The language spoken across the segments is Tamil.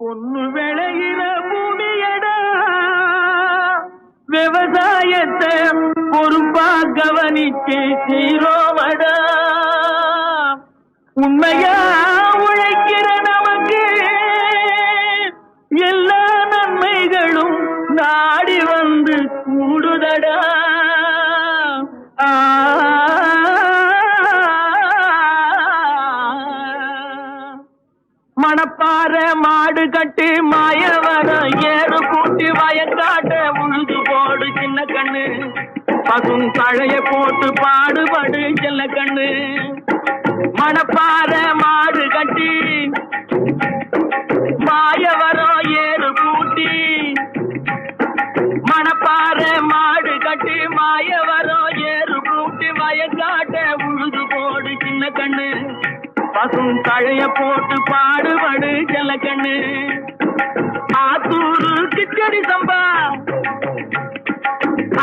பொண்ணு விளையிற பூமியடா, விவசாயத்தை பொறுப்பா கவனிச்சு சீரோமடா. உண்மையா உழைக்கிற நமக்கு எல்லா நன்மைகளும் நாடி வந்து கூடுதடா. மணப்பாற மாடு கட்டி மாயவர ஏறு கூட்டி வயக்காட்ட உழுது போடு சின்ன கண்ணு. பசும் தழைய போட்டு பாடுபடு செல்ல கண்ணு. மணப்பாற மாடு கட்டி மாயவரம் ஏறு கூட்டி, மணப்பாற மாடு கட்டி மாயவரம் ஏறு கூட்டி வயக்காட்ட உழுது போடு சின்ன கண்ணு. பசும் தழைய போட்டு பாடுபடு செல்ல கண்ணு. ஆத்தூரு கிச்சடி சம்பா,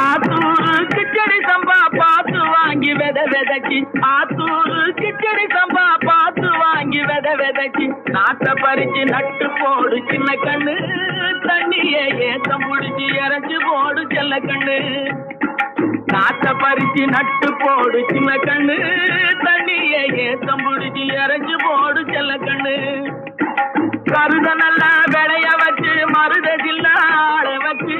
ஆத்தூரு கிச்சடி சம்பா பார்த்து வாங்கி விதைச்சி, ஆத்தூரு கிச்சடி சம்பா பார்த்து வாங்கி விதைச்சி, நாட்டை பறிச்சு நட்டு போடு சின்ன கண்ணு. தண்ணியை ஏத்தம் பிடிச்சி இறச்சி போடு செல்ல கண்ணு. நாட்டை பறிச்சு நட்டு போடு சின்ன கண்ணு. தண்ணியை ஏத்தம் பிடிச்சி இறச்சி போடு செல்ல கண்ணு. கருத நல்லா விளைய வச்சு மருததில்ல ஆள வச்சு,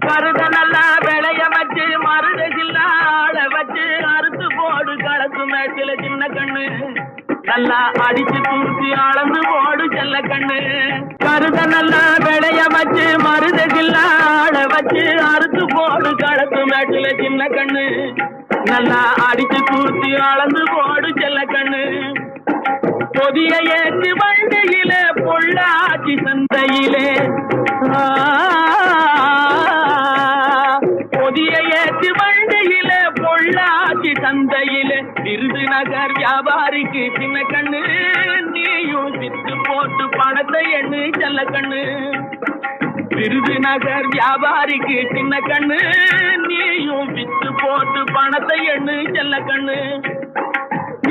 கருத நல்லா விளைய வச்சு மருததில்ல ஆள வச்சு, அறுத்து போடு களத்து மேட்டில சின்ன கண்ணு. நல்லா அடிச்சு தூக்கி அளந்து போடு செல்ல கண்ணு. கருத நல்லா விளைய வச்சு மருததில்ல ஆள வச்சு, அறுத்து போடு களத்து மேட்டில சின்ன கண்ணு. நல்லா அடிச்சு தூக்கி அளந்து போடு செல்ல கண்ணு. பொதிய ஏற்று வண்டியில பொள்ளாச்சி சந்தையிலே, பொதிய ஏற்று வண்டியில பொள்ளாச்சி சந்தையிலே, விருதுநகர் வியாபாரிக்கு சின்ன கண்ணு. நீயும் வித்து போட்டு பணத்தை எண்ணு செல்ல கண்ணு. விருதுநகர் வியாபாரிக்கு சின்ன கண்ணு. நீயும் வித்து போட்டு பணத்தை எண்ணு செல்ல கண்ணு.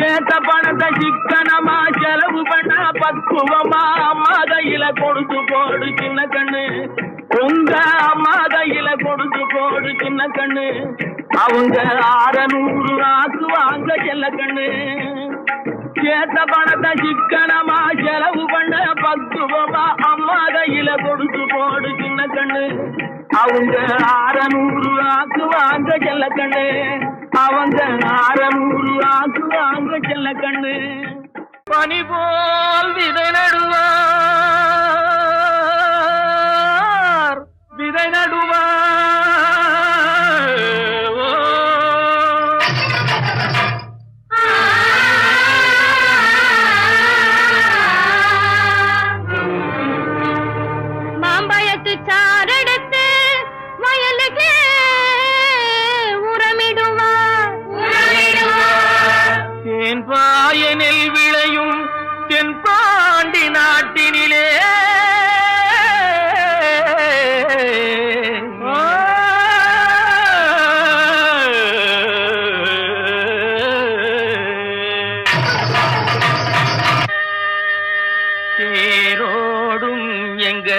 ஏத்த பணத்தை சிக்கனமா செலவு பண்ண பக்குவமா அம்மா கையில கொடுத்து போடு சின்ன கண்ணு. உங்க அம்மா கையில கொடுத்து போடு சின்ன கண்ணு. அவங்க 600 ஆக்கு வாங்க செல்ல கண்ணு. ஏத்த பணத்தை சிக்கனமா செலவு பண்ண பக்குவமா அம்மா கையில கொடுத்து போடு சின்ன கண்ணு. அவங்க 600 ஆக்கு வாங்க செல்ல கண்ணு. அவங்க 600 ஆக்கு வாங்க செல்ல கண்ணு. பனி போல் விதை நடுவார், விதை நடுவார். மாம்பழத்து சாரெடுத்து வயலுக்கு உரமிடுவார். தேன்பாயனில் விளையும் தென்பாண்டி நாட்டினிலே, தேரோடும் எங்க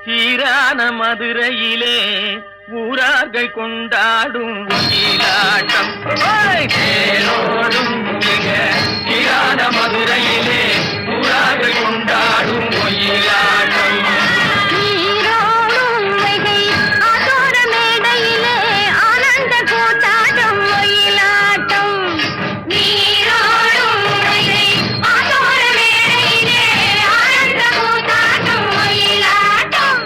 சீரான மதுரையிலே ஊரார்கள் கொண்டாடும் ஒயிலாட்டம். தேரோடும் எங்க சீரான மதுரையிலே ஊரார்கள் கொண்டாடும் ஒயிலாட்டம். நீரோடும் வைகை ஆத்தோர மேடையிலே ஆனந்த கூத்தாட்டம் ஒயிலாட்டம். நீரோடும் வைகை ஆத்தோர மேடையிலே ஆனந்த கூத்தாட்டம் ஒயிலாட்டம்.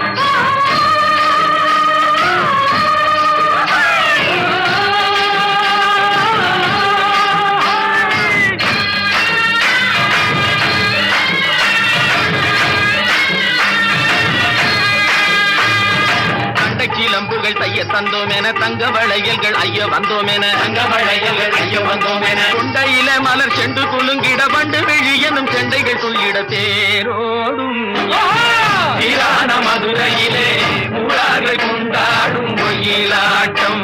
சிலம்புகள் தைய தந்தோம் என, தங்க வளையல்கள் ஐய வந்தோம் என, தங்க வளையல்கள் ஐய வந்தோம் என, கொண்டையில மலர் செண்டு குலுங்கிட வண்டு விழி எனும் செண்டைகள் துள்ளிட தேரோடும் சீரான மதுரையிலே ஊரார்கள் கொண்டாடும் ஒயிலாட்டம்.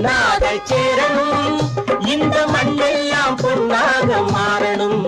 ஒன்னாக சேரணும், இந்த மண்ணெல்லாம் பொன்னாக மாறணும்.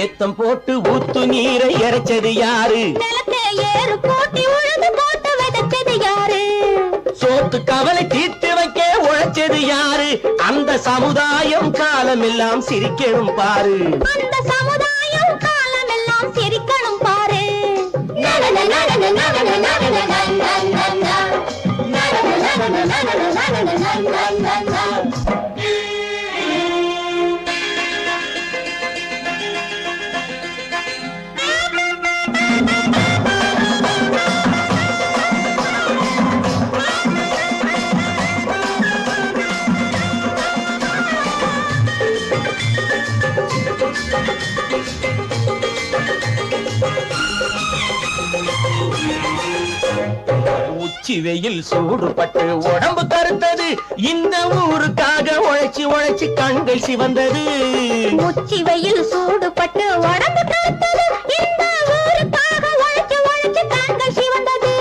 ஏத்தம் போட்டு ஊத்து நீரை இறைச்சது யாரு? நிலத்தை ஏறு போட்டி உழுது போட்டு விதைச்சது யாரு? சோத்து கவலை தீர்த்து வைக்க உழைச்சது யாரு? அந்த சமுதாயம் காலமெல்லாம் சிரிக்கணும் பாரு. அந்த சமுதாயம் காலமெல்லாம் சிரிக்கணும் பாரு. நடன நடன நடன நடன நடன உச்சி வெயில் சூடுபட்டு உடம்பு கருத்தது, இந்த ஊருக்காக உழைச்சு உழைச்சு கண்கள் சிவந்தது. உச்சி வெயில் சூடுபட்டு உடம்பு கருத்தது, இந்த ஊருக்காக உழைச்சு உழைச்சு கண்கள் சிவந்தது.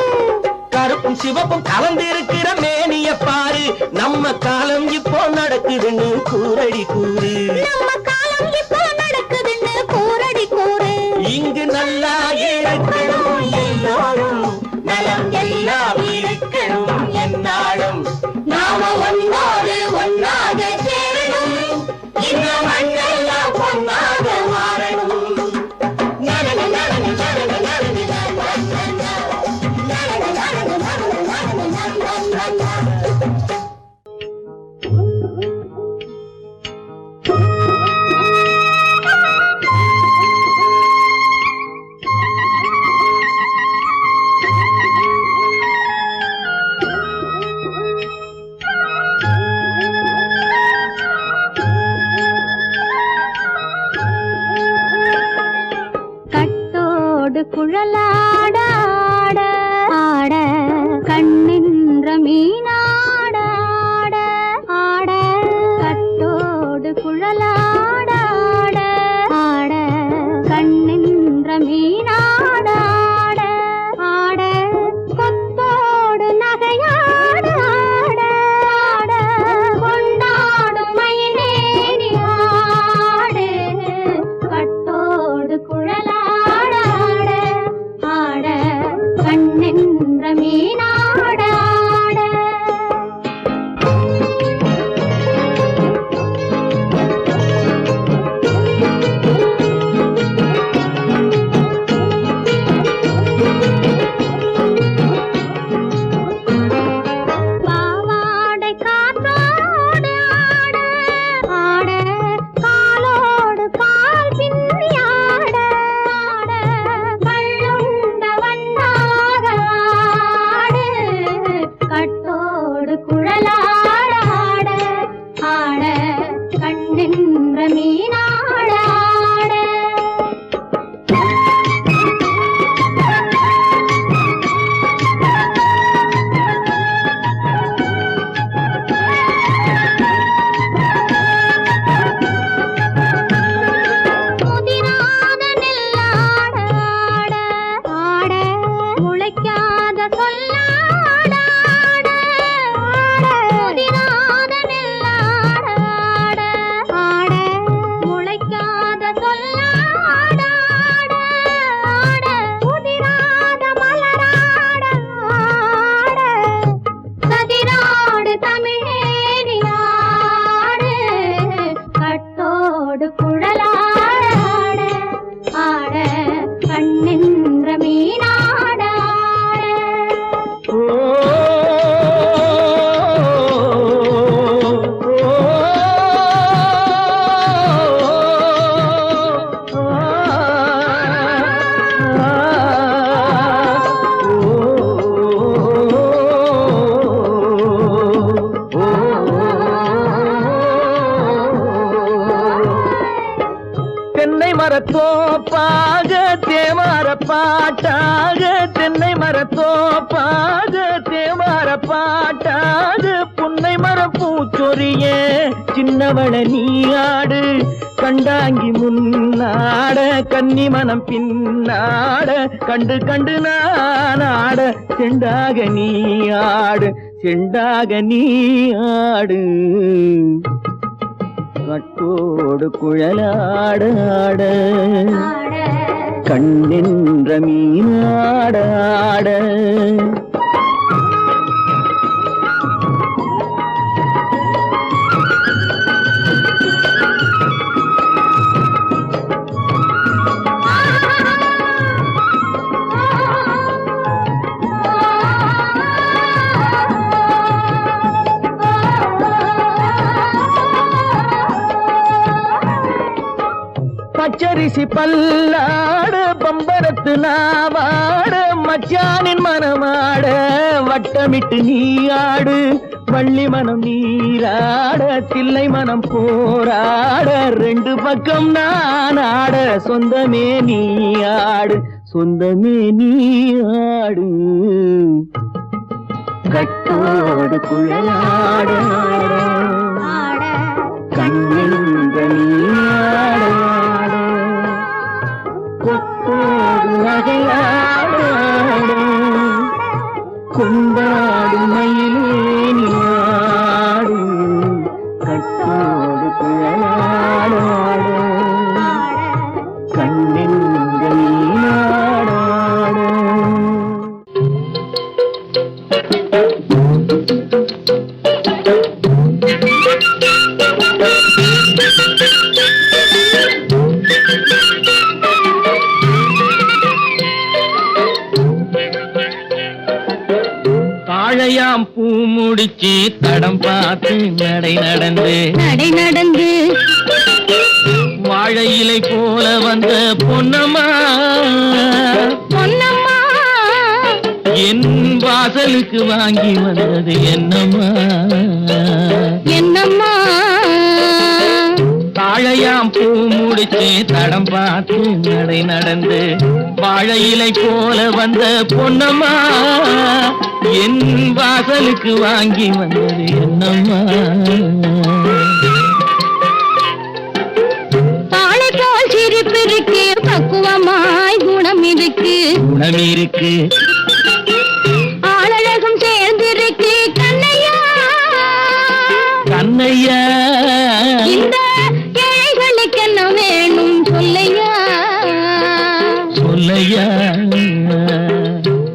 கருப்பும் சிவப்பும் கலந்து இருக்கிற மேனிய பாரு, நம்ம காலம் இப்போ நடக்குதுன்னு கூரடி கூறு. நம்ம காலம் இப்போ நடக்குதுன்னு கூரடி கூறு. இங்கு நல்லா இருக்கணும் எல்லாரும், நலம் எல்லாம் இருக்கணும் என்னாலும். நாம ஒன்னோடு ஒன்னாக சேரணும், இந்த மண்ணெல்லாம் பொன்னாக மாறணும். நடன நடன நடன நடன நடன நடன நடன நடன. தோப்பாக தேவார பாட்டாக புன்னை மரம் பூச்சொரிய சின்னவள நீயாடு கண்டாங்கி முன்னாட கன்னி மனம் பின்னாட கண்டு கண்டு நானாட செண்டாக நீயாடு செண்டாக நீயாடு கட்டோடு குழலாடாட கண்ணென்ற மீனாடாட பச்சரிசி பல்லாட பம்பரத்து நாவாட மச்சானின் மனமாட வட்டமிட்டு நீயாடு வள்ளி மனம் நீராட தில்லை மனம் போராட ரெண்டு பக்கம் நானாட சொந்தமே நீயாடு சொந்தமே நீயாடு கட்டோடு குழலாட கண்ணென்ற நீயாட கொத்தோடு நகையாட கொண்டாடு மயிலே நீயாடு கட்டோடு குழலாட கண்ணென்ற நீயாட தாழையாம் பூ முடிச்சு தடம் பார்த்து நடை நடந்து வாழை இலை போல வந்த பொன்னம்மா என் வாசலுக்கு வாங்கி வந்தது என்னம்மா தாழையாம் பூ முடிச்சு தடம் பார்த்து நடை நடந்து வாழை இலை போல வந்த பொன்னம்மா என் வாசலுக்கு வாங்கி வந்தது என்னம்மா தாளை போல் சிரிப்பு இருக்கு பக்குவமாய் குணம் இருக்கு ஆளழகும் சேர்ந்திருக்கு கண்ணையா இந்த ஏழைகளுக்கு என்ன வேணும் சொல்லையா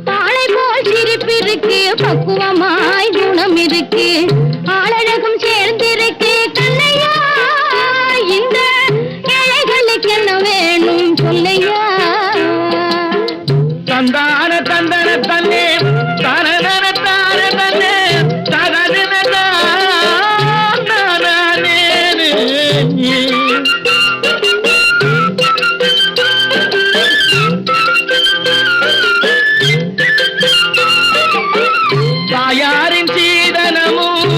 தாளை போல் சிரிப்பு இருக்கு பக்குவமாய் குணம் இருக்கு ஆளழகும் சேர்ந்திருக்கு கண்ணையா இந்த ஏழைகளுக்கு என்ன வேணும் சொல்லையா தந்தான தந்தன தன்னே தனதன தான தன்னே தகதன தானே தாயாரின் சீதனமும்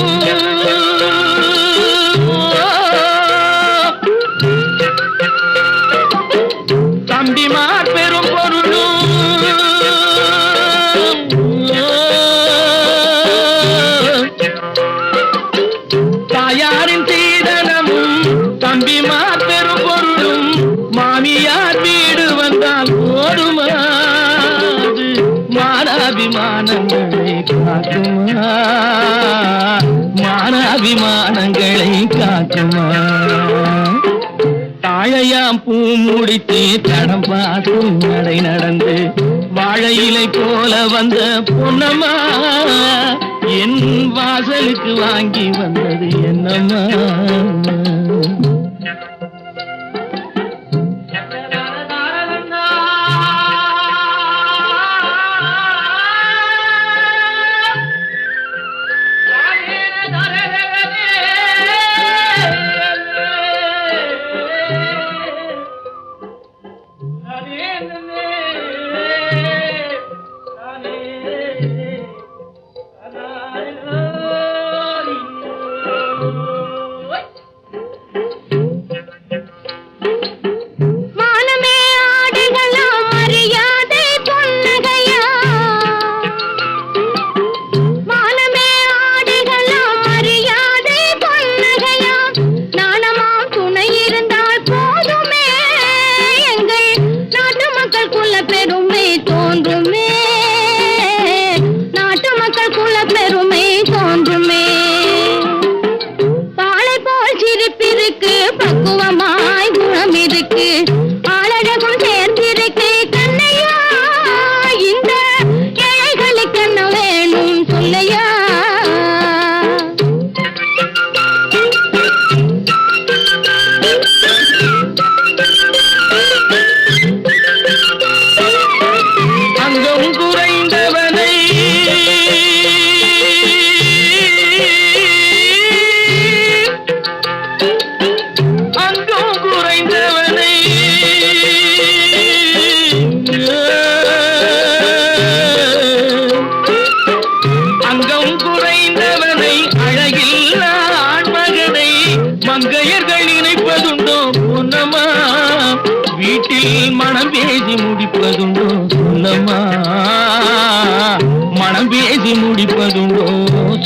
தம்பிமார் பெரும் பொருளும் தாயாரின் சீதனமும் தம்பிமார் பெரும் பொருளும் மாமியார் வீடு வந்தால் போதுமாது மானாபிமானங்களை காக்குமா மானாபிமானங்களை காக்குமா தாழையாம் பூ முடித்து தடம் பார்த்து நடை நடந்து வாழை இலை போல வந்த பொன்னம்மா என் வாசலுக்கு வாங்கி வந்தது என்னம்மா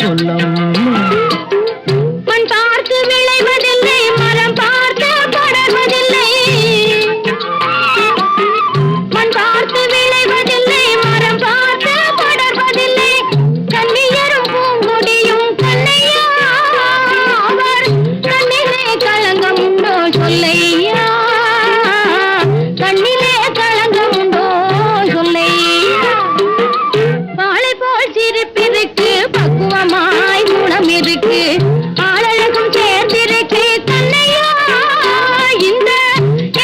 சொல்லும். மண் பார்த்து விளைவதில்லை, மரம் பார்த்து படர்வதில்லை. மண் பார்த்து விளைவதில்லை, மரம் பார்த்து படர்வதில்லை. கண்ணியரும் பூங்குடியும் கண்ணையா, அவர் கண்ணிலே களங்கம் உண்டோ சொல்லையா, கண்ணிலே களங்கம் உண்டோ சொல்லையா. வாழை போல் சிரிப்பிருக்கு, பக்குவமாய் குணம் இருக்கு, ஆளழகும் சேர்ந்திருக்கு கண்ணையா. இந்த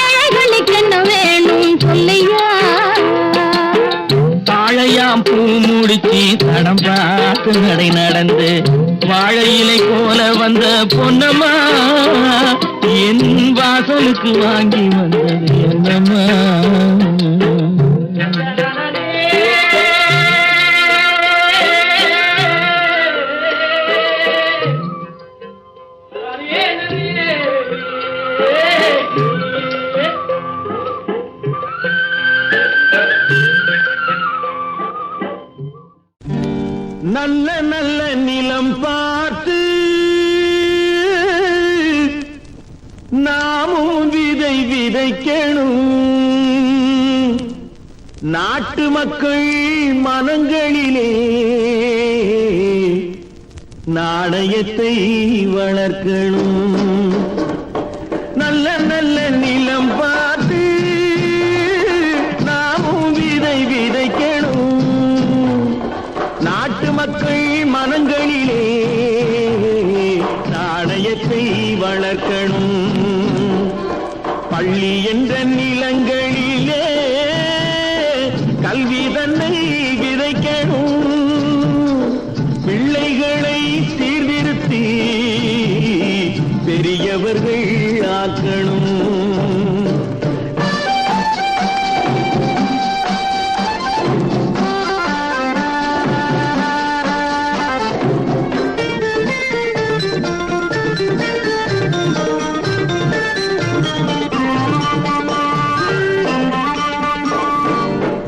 ஏழைகளுக்கு என்ன வேணும் சொல்லையா. தாழையாம் பூ முடிச்சு தடம் பார்த்து நடை நடந்து வாழை இலை போல வந்த பொன்னம்மா என் வாசலுக்கு வாங்கி வந்தது என்னம்மா. நல்ல நல்ல நிலம் பார்த்து நாமும் விதை விதைக்கணும். நாட்டு மக்கள் மனங்களிலே நாணயத்தை வளர்க்கணும். நல்ல நல்ல நிலம் பார்த்து நாமும் விதை விதைக்கணும். நாட்டு மக்கள் மனங்களிலே நாணயத்தை வளர்க்கணும். பள்ளி என்ற நிலங்களிலே கல்வி தன்னை விதைக்கணும். பிள்ளைகளை சீர்திருத்தி பெரியவர்கள் ஆக்கணும்.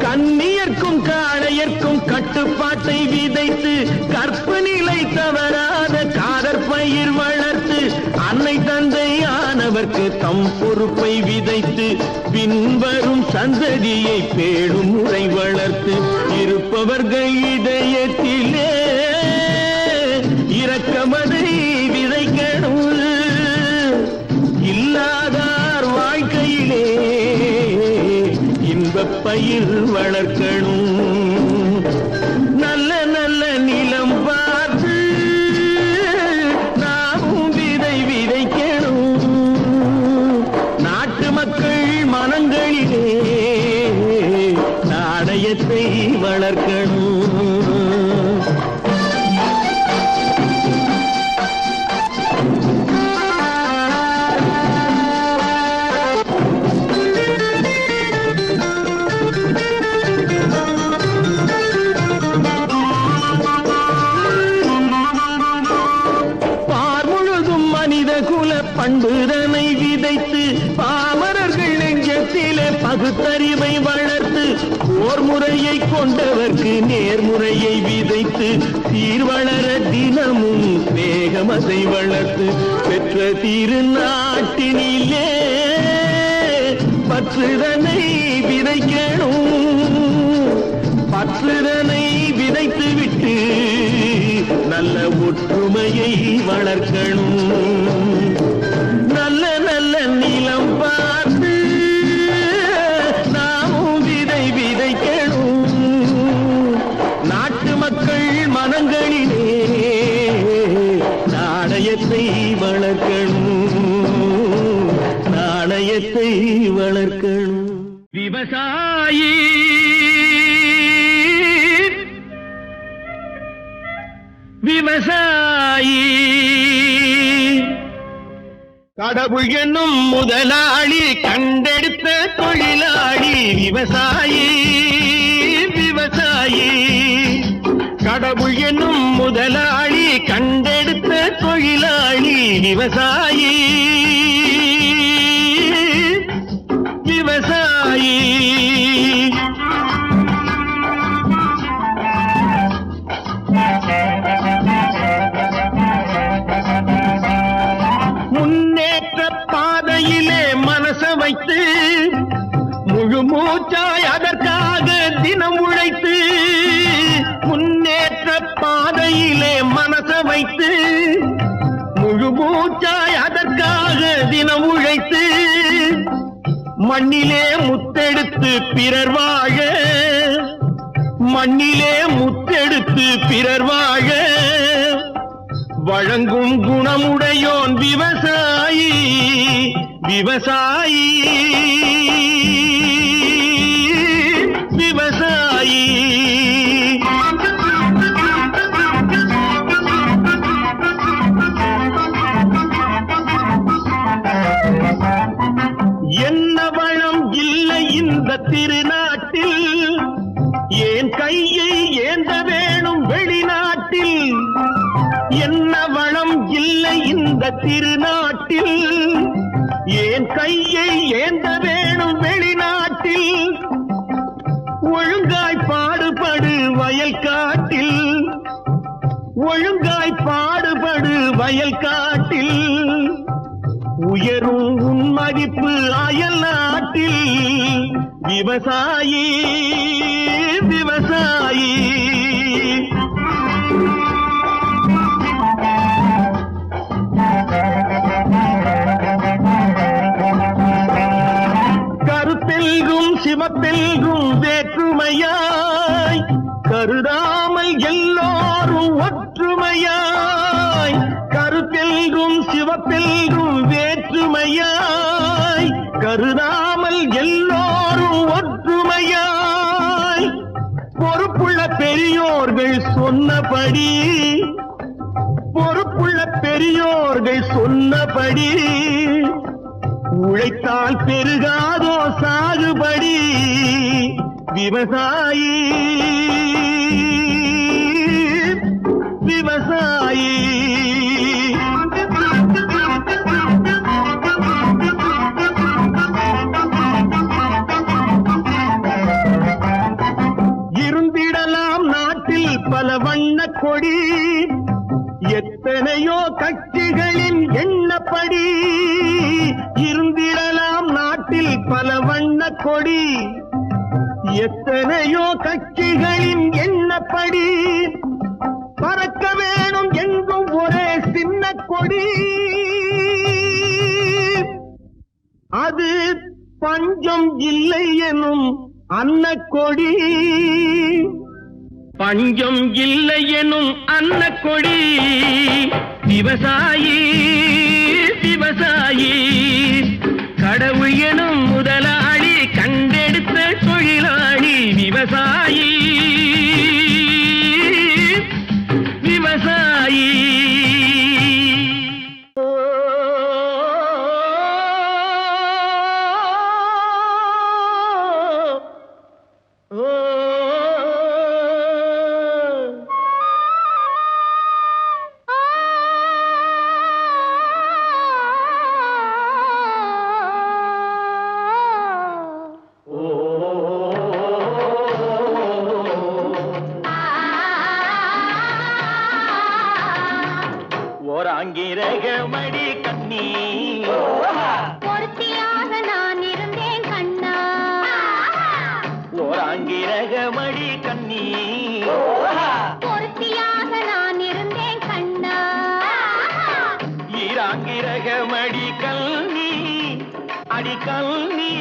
கண்ணியர்க்கும் காளையர்க்கும் கட்டுப்பாட்டை விதைத்து கற்பு நிலை தவறாத காதற் பயிர் வளர்த்து அன்னை தந்தை ஆனவர்க்கு தம் பொறுப்பை விதைத்து பின்வரும் சந்ததியை பேணும் முறை வளர்த்து இருப்பவர்கள் இதயத்திலே இரக்கமதை விதைக்கணும். இல்லாதார் வாழ்க்கையிலே இன்பப் பயிர் வளர்க்கணும். நல்ல நல்ல நிலம் பார்த்து நாமும் விதை விதைக்கணும். நாட்டு மக்கள் மனங்களிலே நாணயத்தை வளர்க்கணும். பண்புதனை விதைத்து பாமரர்கள் நெஞ்சத்திலே பகுத்தறிவை வளர்த்து ஓர் முறையை கொண்டவர்க்கு நேர்முறையை விதைத்து சீர்வளர தினமும் வேகமதை வளர்த்து பெற்ற திருநாட்டினிலே பற்றுதனை விதைக்கணும். பற்றுதனை விதைத்து விட்டு நல்ல ஒற்றுமையை வளர்க்கணும். நல்ல நல்ல நிலம் பார்த்து நாமும் விதை விதைக்கணும். நாட்டு மக்கள் மனங்களிலே நாணயத்தை வளர்க்கணும். நாணயத்தை வளர்க்கணும். விவசாயி விவசாயி கடவுள் என்னும் முதலாளி கண்டெடுத்த தொழிலாளி விவசாயி விவசாயி. கடவுள் என்னும் முதலாளி கண்டெடுத்த தொழிலாளி விவசாயி விவசாயி. வைத்து முழு மூச்சாய் அதற்காக தினம் உழைத்து மண்ணிலே முத்தெடுத்து பிறர் வாழ மண்ணிலே முத்தெடுத்து பிறர் வாழ வழங்கும் குணமுடையோன் விவசாயி விவசாயி விவசாயி என்ன வளம் இல்லை இந்த திருநாட்டில் ஏன் கையை ஏந்த வேணும் வெளிநாட்டில் என்ன வளம் இல்லை இந்த திருநாட்டில் ஏன் கையை ஏந்த வேணும் வெளிநாட்டில் ஒழுங்காய் பாடுபடு வயல் காட்டில் ஒழுங்காய் பாடுபடு வயல் காட்டில் உயரும் உன் மதிப்பு அயல் நாட்டில் விவசாயி விவசாயி கருத்தெல்கும் சிவத்தெல்கும் வேற்றுமையாய் கருதாமல் எல்லோரும் ஒற்றுமையாய் கருத்தெல்கும் சிவத்தெல்கும் வேற்றுமையாய் கருதாமல் எல்லோரும் ஒற்றுமையாய் பொறுப்புள்ள பெரியோர்கள் சொன்னபடி பொறுப்புள்ள பெரியோர்கள் சொன்னபடி உழைத்தால் பெருகாதோ சாகுபடி விவசாயி விவசாயி இருந்திடலாம் நாட்டில் பல வண்ண கொடி எத்தனையோ கட்சிகளின் எண்ணப்படி இருந்திடலாம் நாட்டில் பல வண்ண கொடி எத்தனையோ கட்சிகளின் எண்ணப்படி பறக்க வேணும் எங்கும் ஒரே சின்ன கொடி அது பஞ்சம் இல்லை எனும் அன்னக்கொடி பஞ்சம் இல்லை எனும் அன்னக்கொடி விவசாயி விவசாயி கடவுள் எனும் முதலாளி கண்டெடுத்த தொழிலாளி விவசாயி விவசாயி ஓராங்கிரகமடி கண்ணி பொருத்தியாக நான் இருந்தேன் கண்ணா ஓராங்கிரகமடி கண்ணி பொருத்தியாக நான் இருந்தேன் கண்ணா ஈராங்கிரகமடி கல்னி அடி கல்னி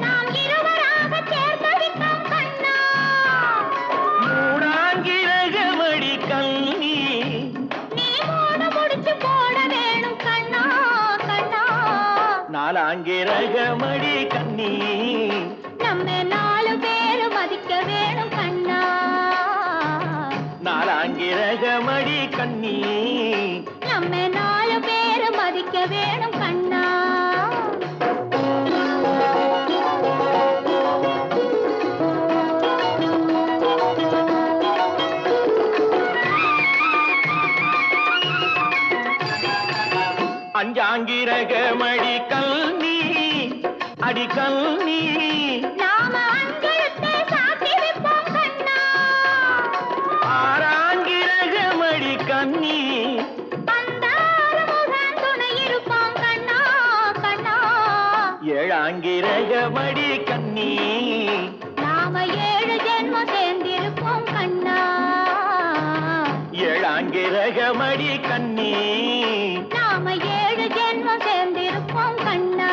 நாம் இருவராக சேர்ந்தடித்தோம் கண்ணா மூடாங்கிரகமடி கல்னி நீ மூட முடிச்சு போட வேணும் கண்ணா கண்ணா நாலாங்கிரகமடி கண்ணி நம்ம 4 பேரு மதிக்க வேணும் கண்ணா நாலாங்கிரகமடி கண்ணி நம்ம 4 பேரு மதிக்க வேணும் கண்ணா அஞ்சாங்கிரகமடி கல்னி அடி கல்னி நாம அஞ்செழுத்தை சாத்தி வைப்போம் கண்ணா ஆறாங்கிரகமடி கண்ணி பந்தாறு முகன் துணை இருப்போம் கண்ணா கண்ணா ஏழாங்கிரகமடி கண்ணி நாம 7 ஜென்மம் சேர்ந்திருப்போம் கண்ணா எட்டாங்கிரகமடி கண்ணி நாம 7 ஜென்மம் சேர்ந்திருப்போம் கண்ணா.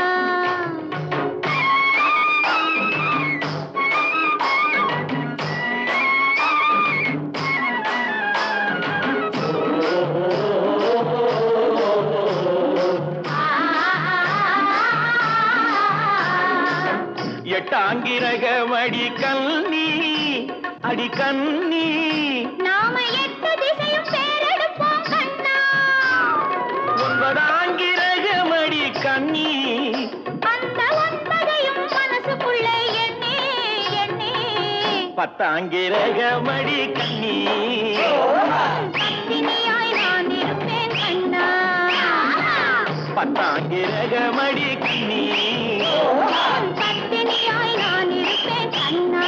எட்டாங்கிரகமடி கண்ணி அடி கண்ணி நாம 8 திசையும் பேரெடுப்போம் கண்ணா. 9 ஆங்கிரகமடி கண்ணி அந்த 9ஐயும் மனசுக்குள்ளே எண்ணி எண்ணி 10 ஆங்கிரகமடி கண்ணி பத்தினியாய் நான் இருப்பேன் கண்ணா. 10 ஆங்கிரகமடி கண்ணி பத்தினியாய் நான் இருப்பேன் கண்ணா.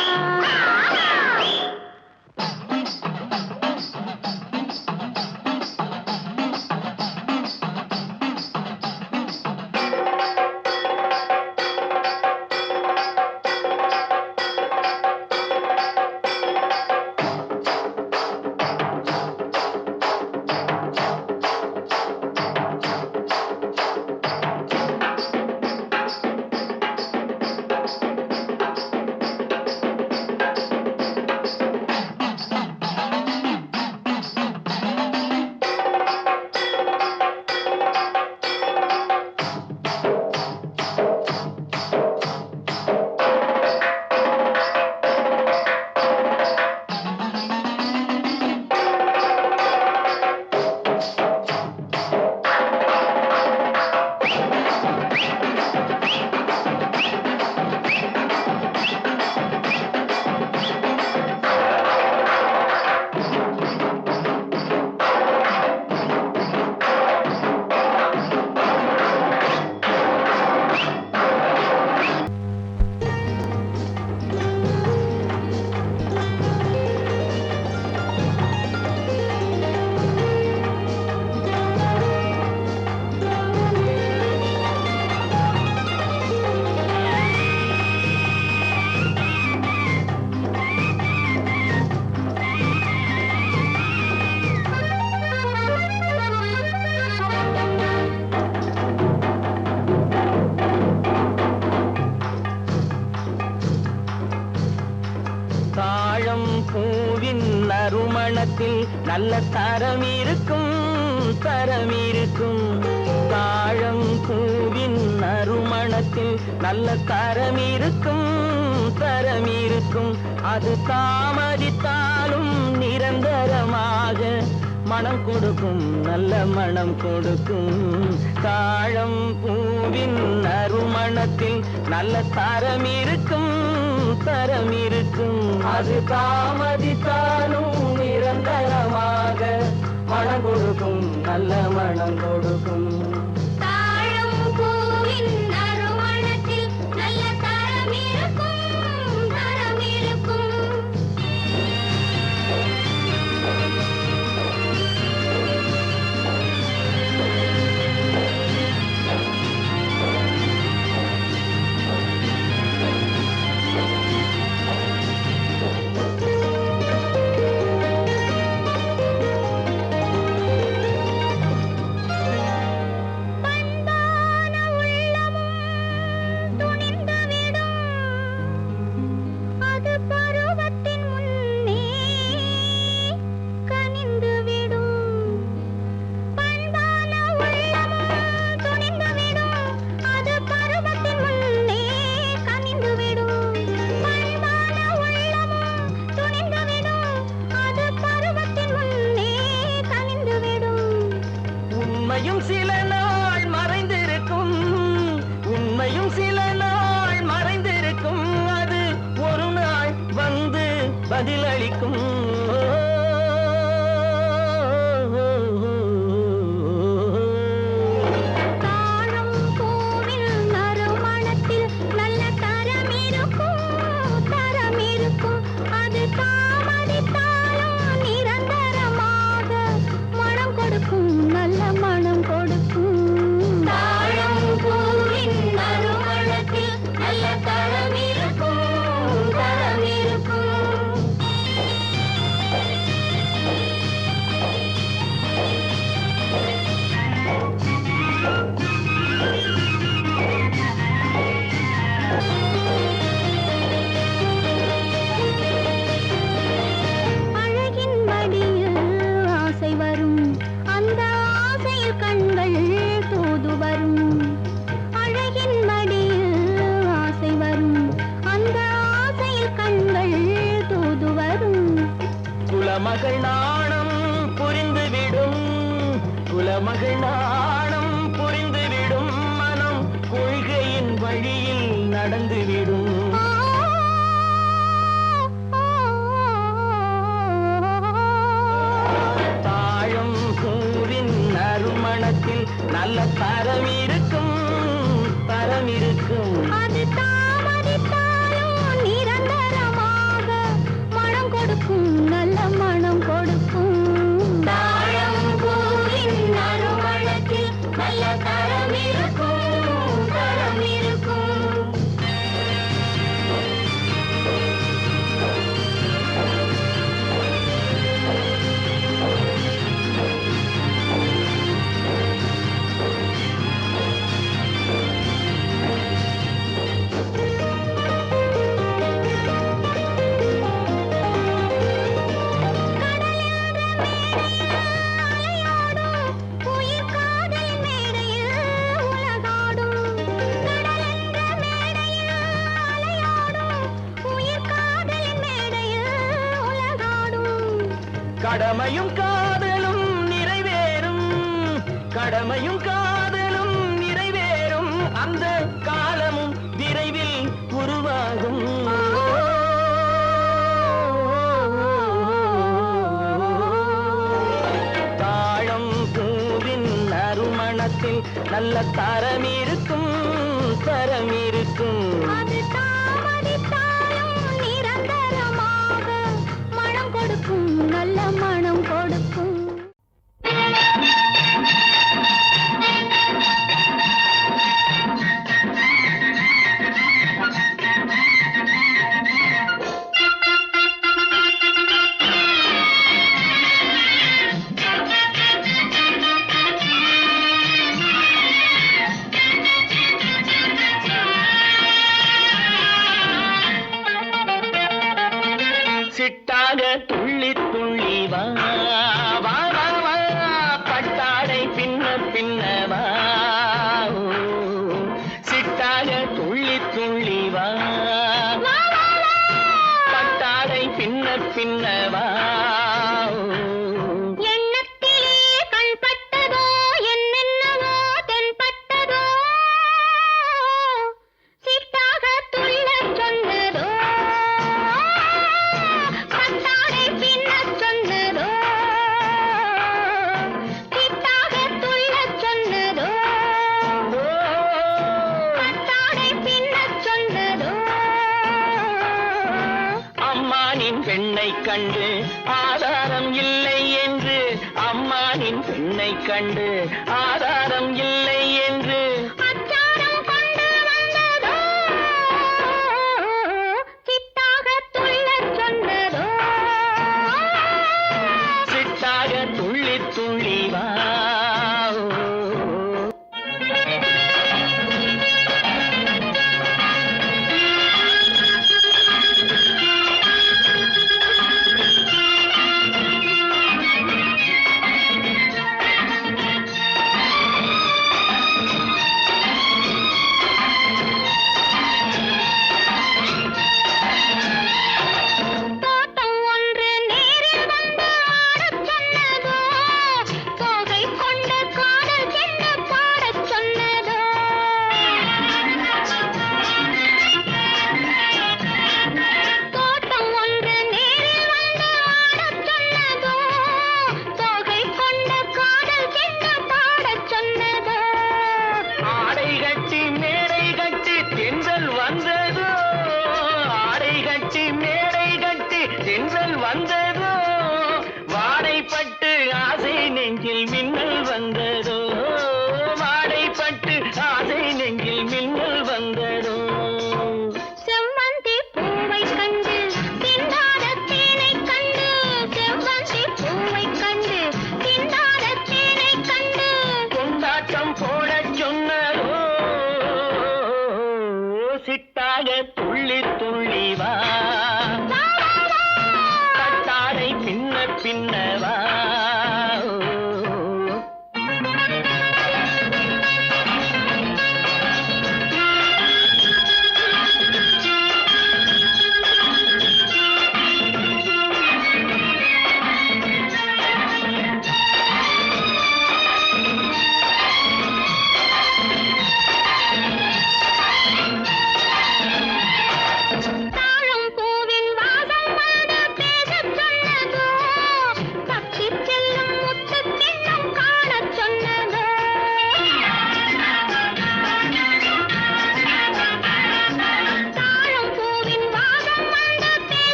பூவின் நறுமணத்தில் நல்ல தரம் இருக்கும் தரம் இருக்கும். தாழம் பூவின் நறுமணத்தில் நல்ல தரம் இருக்கும் தரம் இருக்கும். அது தாமதித்தாலும் நிரந்தரமாக மனம் கொடுக்கும் நல்ல மனம் கொடுக்கும். தாழம் பூவின் நறுமணத்தில் நல்ல தரம் இருக்கும் தரம் இருக்கும். அது தாமதித்தாலும் நிரந்தரமாக மனம் கொடுக்கும் நல்ல மனம் கொடுக்கும். தாழம் பூவின் நறுமணத்தில் நல்ல தரம் இருக்கும் தரம் இருக்கும். உண்மையும் சில நாள் மறைந்திருக்கும் உண்மையும் சில நாள் மறைந்திருக்கும். அது ஒரு நாள் வந்து பதிலளிக்கும். தாழம் பூவின் நறுமணத்தில் நல்ல தரம் இருக்கும் தரம் இருக்கும். அது தாமதித்தாலும் நிரந்தரமாக மனம் கொடுக்கும் நல்ல மனம் கொடுக்கும். தாழம் பூவின் நறுமணத்தில் நல்ல தரம் இருக்கும் தரம் இருக்கும். அந்த ஆசையில் கண்கள் தூது வரும் அழகின் மடியில் ஆசை வரும் அந்த ஆசையில் கண்கள் தூது வரும் குலமகள் நாணம் புரிந்துவிடும் குலமகள் நாணம் புரிந்துவிடும் மனம் கொள்கையின் வழியில் நடந்துவிடும் தாழம் பூவின் நறுமணத்தில் நல்ல தரம் இருக்கும் தரம் இருக்கும் அது தாமதித்தாலும் நிரந்தரமாக மனம் கொடுக்கும் நல்ல மனம் கொடுக்கும் தாழம் பூவின் நறுமணத்தில் நல்ல தரம் இருக்கும் தரம் இருக்கும் கடமையும் காதலும் நிறைவேறும் கடமையும் காதலும் நிறைவேறும் அந்த காலமும் விரைவில் உருவாகும் தாழம் பூவின் நறுமணத்தில் நல்ல தரம் இருக்கும் தரம் இருக்கும் அது தாமதித்தாலும் நிரந்தரமாக மனம் கொடுக்கும் நல்ல மனம் கொடுக்கும் சிட்டாக துள்ளி துள்ளி வா வா வா வா பட்டாடை பின்ன பின்ன வா ஓ, சிட்டாக துள்ளி துள்ளி வா பட்டாடை பின்ன பின்ன வா ஓ. எண்ணத்திலே கண்பட்டதோ என்னென்னவோ தென்பட்டதோ சிட்டாக துள்ளச் சொன்னதோ பட்டாடை பின்னச் சொன்னதோ சிட்டாக துள்ளச் சொன்னதோ பட்டாடை பின்னச் சொன்னதோ அம்மானின் பெண்ணை கண்டு ஆதாரம் இல்லை என்று அம்மானின் பெண்ணை கண்டு ஆதாரம் இல்லை என்று அச்சாரம் கொண்டு வந்ததோ சிட்டாக துள்ளச் சொன்னதோ சிட்டாக துள்ளி துள்ளி வா ஓ.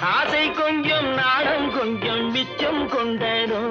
ஆசை கொஞ்சம் நாணம் கொஞ்சம் மிச்சம் கொண்டனோ